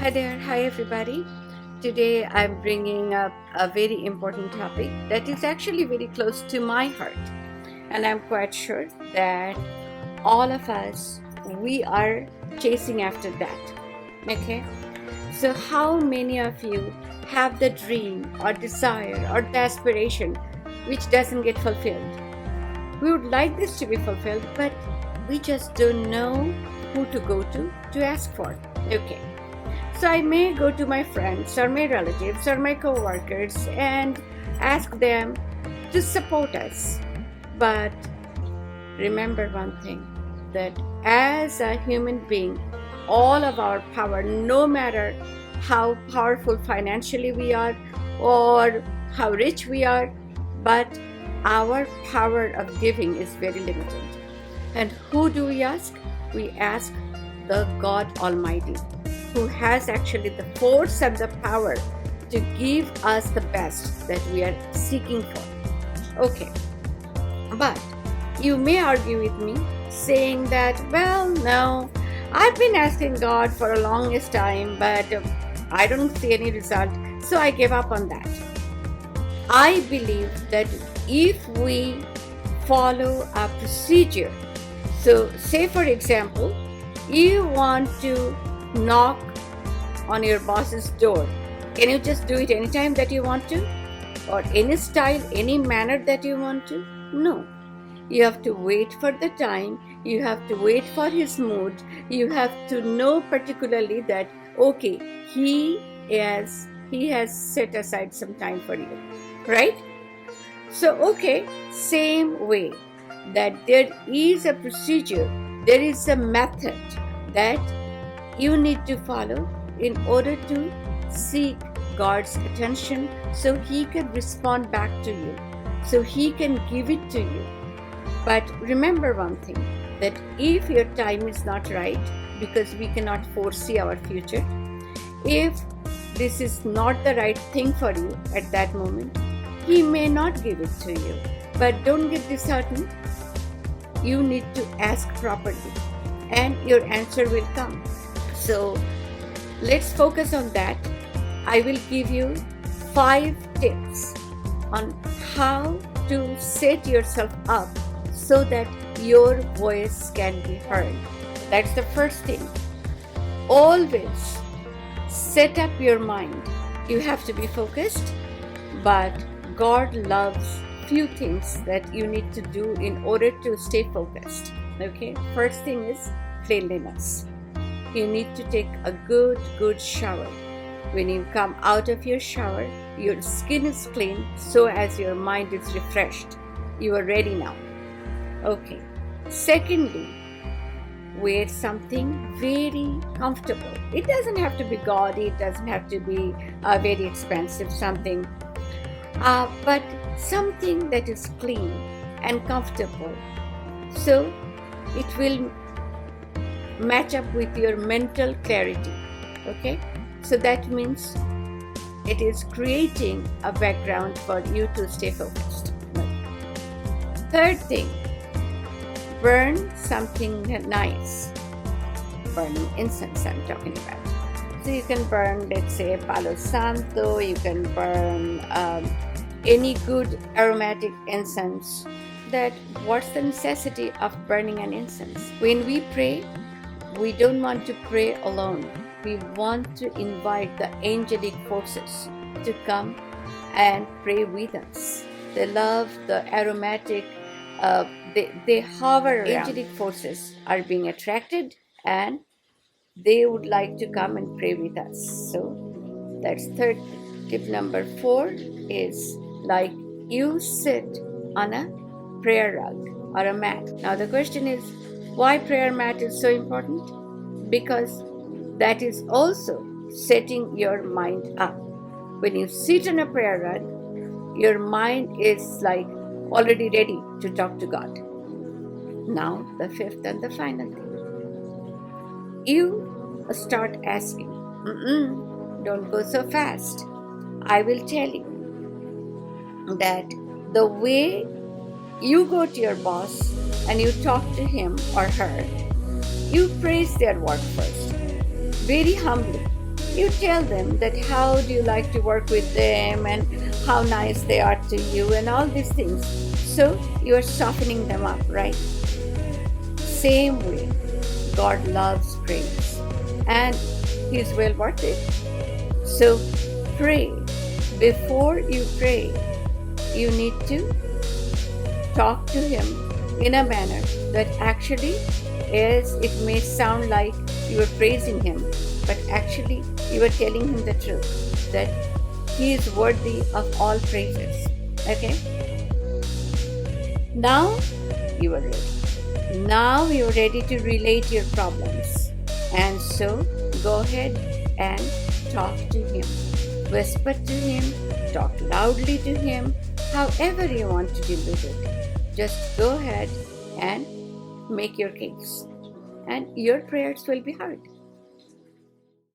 Hi there, hi everybody. Today I'm bringing up a very important topic that is actually very close to my heart, and I'm quite sure that all of us we are chasing after that. Okay, so how many of you have the dream or desire or the aspiration which doesn't get fulfilled? We would like this to be fulfilled, but we just don't know who to go to ask for. Okay. So I may go to my friends or my relatives or my co-workers and ask them to support us. But remember one thing, that as a human being, all of our power, no matter how powerful financially we are or how rich we are, but our power of giving is very limited. And who do we ask? We ask the God Almighty, who has actually the force and the power to give us the best that we are seeking for. Okay, but you may argue with me saying that, well, no, I've been asking God for a longest time, but I don't see any result, so I gave up on that. I believe that if we follow a procedure, so say for example, you want to knock on your boss's door. Can you just do it anytime that you want to? Or any style, any manner that you want to? No. You have to wait for the time. You have to wait for his mood. You have to know particularly that, okay, he has set aside some time for you, right? So, okay, same way that there is a procedure, there is a method that you need to follow in order to seek God's attention so He can respond back to you, so He can give it to you. But remember one thing, that if your time is not right, because we cannot foresee our future, if this is not the right thing for you at that moment, He may not give it to you. But don't get disheartened. You need to ask properly, and your answer will come. So let's focus on that. I will give you 5 tips on how to set yourself up so that your voice can be heard. That's the first thing. Always set up your mind. You have to be focused, but God loves few things that you need to do in order to stay focused. Okay, first thing is cleanliness. You need to take a good shower. When you come out of your shower, your skin is clean, so as your mind is refreshed. You are ready now. Okay. Secondly, wear something very comfortable. It doesn't have to be gaudy, it doesn't have to be very expensive something, but something that is clean and comfortable. So it will match up with your mental clarity. Okay, so that means it is creating a background for you to stay focused. Third thing, burn something nice. Burning incense I'm talking about. So you can burn, let's say, Palo Santo, you can burn any good aromatic incense. That what's the necessity of burning an incense? When we pray, we don't want to pray alone. We want to invite the angelic forces to come and pray with us. They love the aromatic, they hover around. Angelic forces are being attracted and they would like to come and pray with us. So that's third tip. Number 4 is like you sit on a prayer rug or a mat. Now the question is, why prayer mat is so important? Because that is also setting your mind up. When you sit on a prayer rug, your mind is like already ready to talk to God. Now the 5th and the final thing. You start asking, don't go so fast. I will tell you that the way you go to your boss and you talk to him or her, you praise their work first, very humbly. You tell them that how do you like to work with them and how nice they are to you and all these things. So you are softening them up, right? Same way, God loves praise and He's well worth it. So pray. Before you pray, you need to talk to Him in a manner that actually is, it may sound like you are praising Him, but actually you are telling Him the truth, that He is worthy of all praises. Okay? Now you are ready. Now you are ready to relate your problems. And so go ahead and talk to Him. Whisper to Him, talk loudly to Him, however you want to deal with it. Just go ahead and make your case, and your prayers will be heard.